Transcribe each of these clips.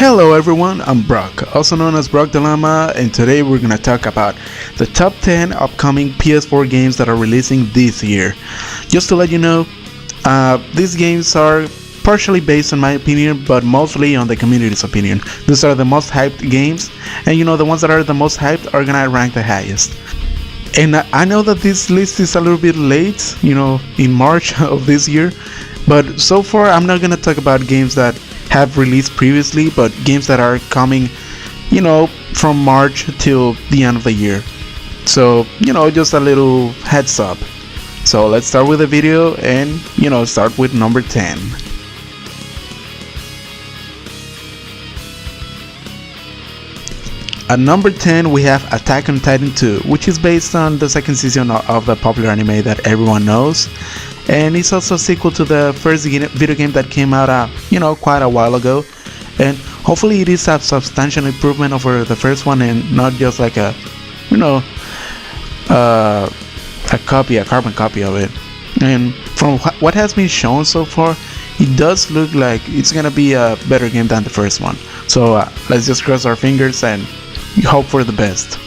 Hello everyone, I'm Brock, also known as Brock the Llama, and today we're gonna talk about the top 10 upcoming PS4 games that are releasing this year. Just to let you know, these games are partially based on my opinion, but mostly on the community's opinion. These are the most hyped games, and the ones that are the most hyped are gonna rank the highest. And I know that this list is a little bit late, in March of this year, but so far I'm not gonna talk about games that have released previously, but games that are coming, from March till the end of the year. So, just a little heads up. So let's start with the video and, start with number 10. At number 10 we have Attack on Titan 2, which is based on the second season of the popular anime that everyone knows, and it's also a sequel to the first video game that came out quite a while ago, and hopefully it is a substantial improvement over the first one and not just like a carbon copy of it. And from what has been shown so far, it does look like it's gonna be a better game than the first one. So let's just cross our fingers and hope for the best.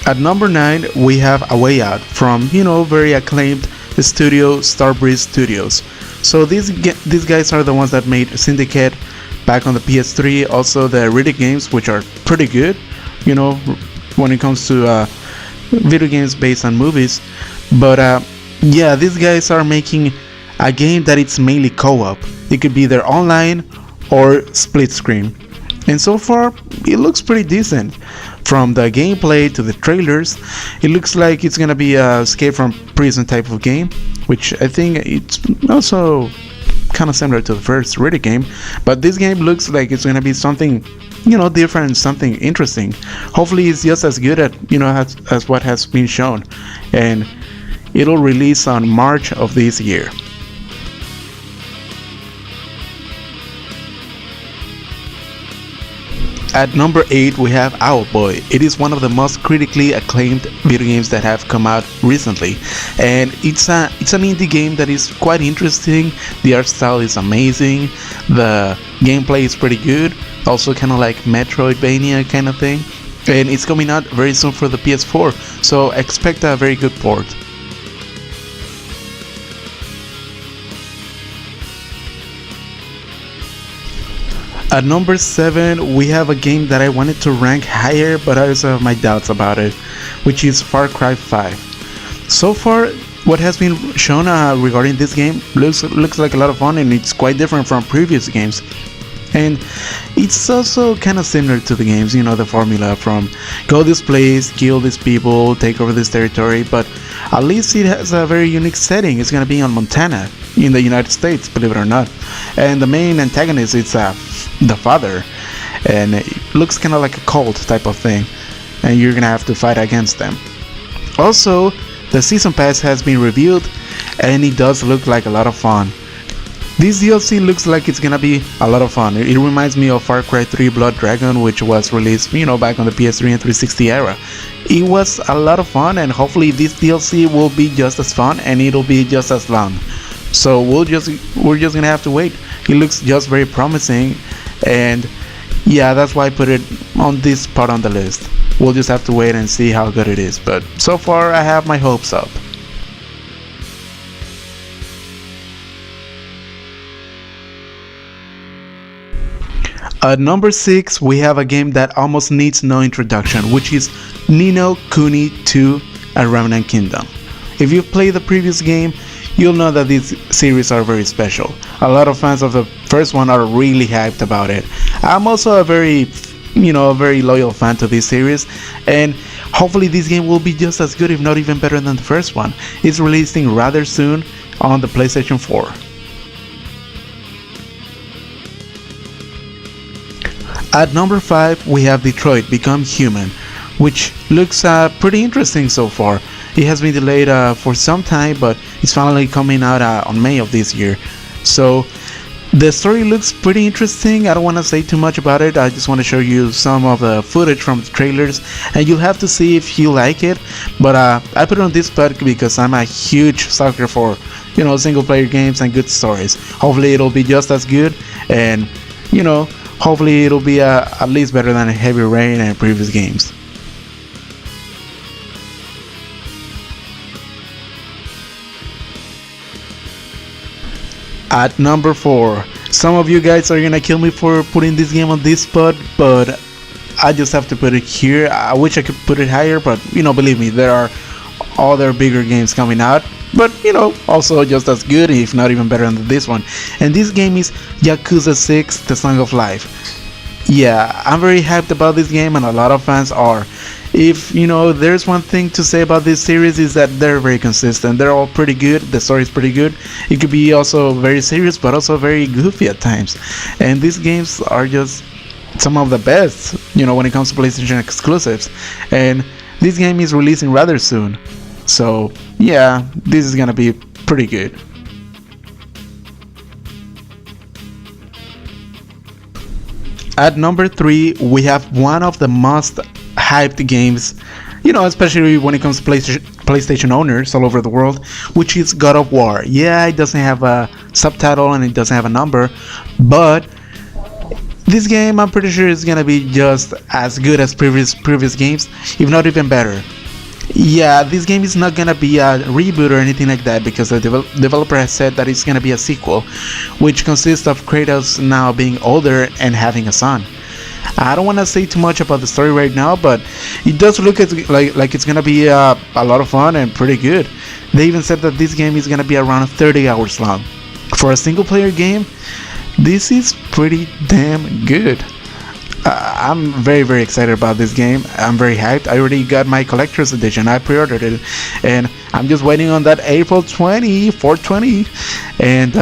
At number 9 we have A Way Out from very acclaimed studio Starbreeze Studios. So these guys are the ones that made Syndicate back on the PS3, also the Riddick games, which are pretty good when it comes to video games based on movies. But yeah, these guys are making a game that it's mainly co-op. It could be either online or split screen, and so far it looks pretty decent. From the gameplay to the trailers, it looks like it's gonna be a escape from prison type of game, which I think it's also kind of similar to the first Riddick game, but this game looks like it's gonna be something different, something interesting. Hopefully it's just as good as what has been shown, and it'll release on March of this year. At number 8 we have Owlboy. It is one of the most critically acclaimed video games that have come out recently, and it's an indie game that is quite interesting. The art style is amazing, the gameplay is pretty good, also kind of like Metroidvania kind of thing, and it's coming out very soon for the PS4, so expect a very good port. At number 7 we have a game that I wanted to rank higher, but I also have my doubts about it, which is Far Cry 5. So far what has been shown regarding this game looks like a lot of fun, and it's quite different from previous games, and it's also kind of similar to the games, the formula from go this place, kill these people, take over this territory, but at least it has a very unique setting. It's gonna be on Montana in the United States, believe it or not, and the main antagonist is the father, and it looks kind of like a cult type of thing, and you're gonna have to fight against them. Also, the season pass has been revealed, and it does look like a lot of fun. This DLC looks like it's gonna be a lot of fun. It reminds me of Far Cry 3 Blood Dragon, which was released back on the PS3 and 360 era. It was a lot of fun, and hopefully this DLC will be just as fun and it'll be just as long. So we're just gonna have to wait. It looks just very promising, and yeah, that's why I put it on this part on the list. We'll just have to wait and see how good it is, but so far I have my hopes up. At number 6 we have a game that almost needs no introduction, which is Ni no Kuni 2: A Remnant Kingdom. If you've played the previous game, you'll know that these series are very special. A lot of fans of the first one are really hyped about it. I'm also a very loyal fan to this series, and hopefully this game will be just as good, if not even better than the first one. It's releasing rather soon on the PlayStation 4. At number 5 we have Detroit Become Human, which looks pretty interesting so far. It has been delayed for some time, but it's finally coming out on May of this year. So The story looks pretty interesting. I don't want to say too much about it. I just want to show you some of the footage from the trailers, and you'll have to see if you like it. But I put it on this spot because I'm a huge sucker for, single player games and good stories. Hopefully it'll be just as good, and hopefully it'll be at least better than Heavy Rain and previous games. At number 4, some of you guys are gonna kill me for putting this game on this spot, but I just have to put it here. I wish I could put it higher, but believe me, there are other bigger games coming out, but also just as good, if not even better than this one. And this game is Yakuza 6: The Song of Life. Yeah, I'm very hyped about this game, and a lot of fans are. If there's one thing to say about this series, is that they're very consistent. They're all pretty good. The story is pretty good. It could be also very serious, but also very goofy at times. And these games are just some of the best, when it comes to PlayStation exclusives. And this game is releasing rather soon, so yeah, this is gonna be pretty good. At number 3, we have one of the most hyped games, especially when it comes to PlayStation owners all over the world, which is God of War. Yeah, it doesn't have a subtitle and it doesn't have a number, but this game, I'm pretty sure, is gonna be just as good as previous games, if not even better. Yeah, this game is not gonna be a reboot or anything like that, because the developer has said that it's gonna be a sequel, which consists of Kratos now being older and having a son. I don't want to say too much about the story right now, but it does look like it's gonna be a lot of fun and pretty good. They even said that this game is gonna be around 30 hours long. For a single player game, this is pretty damn good. I'm very, very excited about this game. I'm very hyped. I already got my collector's edition. I pre-ordered it, and I'm just waiting on that April 20, 420. And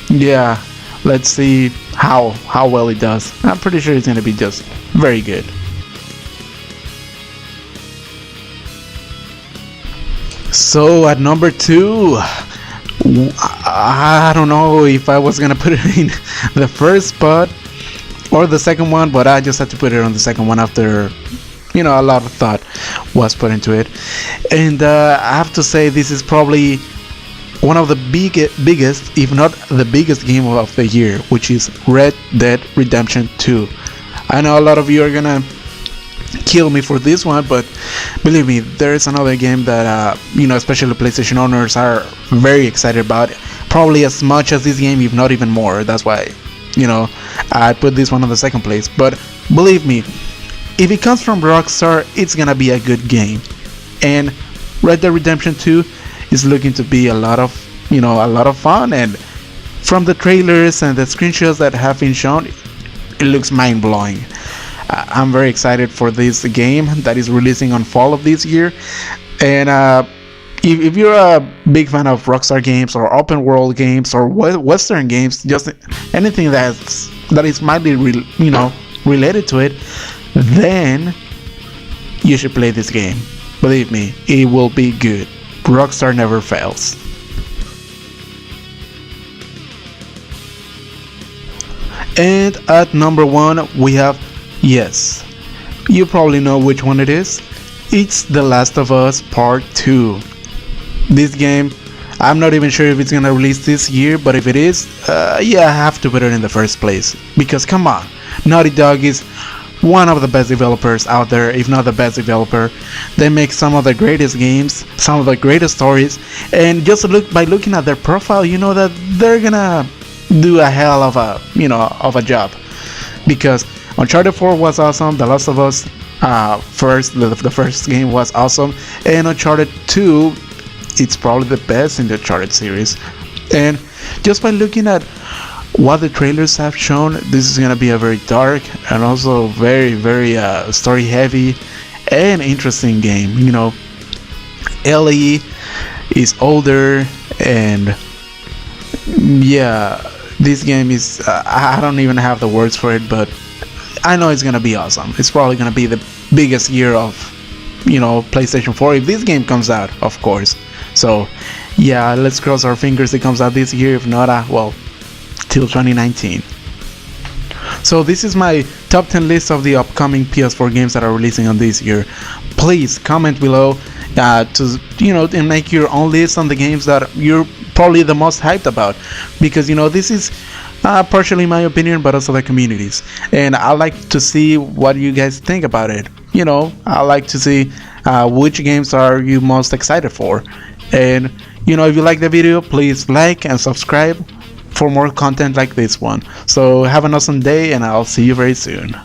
yeah, let's see how well it does. I'm pretty sure it's gonna be just very good. So at number 2, I don't know if I was gonna put it in the first spot or the second one, but I just had to put it on the second one after a lot of thought was put into it. And I have to say, this is probably one of the biggest, if not the biggest game of the year, which is Red Dead Redemption 2. I know a lot of you are gonna kill me for this one, but believe me, there is another game that especially PlayStation owners are very excited about, probably as much as this game, if not even more. That's why I put this one on the second place. But believe me, if it comes from Rockstar, it's gonna be a good game. And Red Dead Redemption 2 is looking to be a lot of fun, and from the trailers and the screenshots that have been shown, it looks mind-blowing. I'm very excited for this game that is releasing on fall of this year. And if you're a big fan of Rockstar games or open world games or Western games, just anything that is mildly related to it, then you should play this game. Believe me, it will be good. Rockstar never fails. And at number 1, we have, yes, you probably know which one it is. It's The Last of Us Part 2. This game, I'm not even sure if it's gonna release this year, but if it is, yeah, I have to put it in the first place. Because come on, Naughty Dog is one of the best developers out there, if not the best developer. They make some of the greatest games, some of the greatest stories, and just by looking at their profile, you know that they're gonna do a hell of a job. Because Uncharted 4 was awesome, The Last of Us the first game was awesome, and Uncharted 2, it's probably the best in the Uncharted series. And just by looking at what the trailers have shown, this is gonna be a very dark and also very, very story heavy and interesting game. Ellie is older, and yeah, this game is I don't even have the words for it, but I know it's gonna be awesome. It's probably gonna be the biggest year of PlayStation 4 if this game comes out, of course. So yeah, let's cross our fingers it comes out this year. If not, well, till 2019. So this is my top 10 list of the upcoming PS4 games that are releasing on this year. Please comment below to and make your own list on the games that you're probably the most hyped about, because this is partially my opinion but also the community's, and I like to see what you guys think about it. I like to see which games are you most excited for, and if you like the video, please like and subscribe for more content like this one. So have an awesome day, and I'll see you very soon.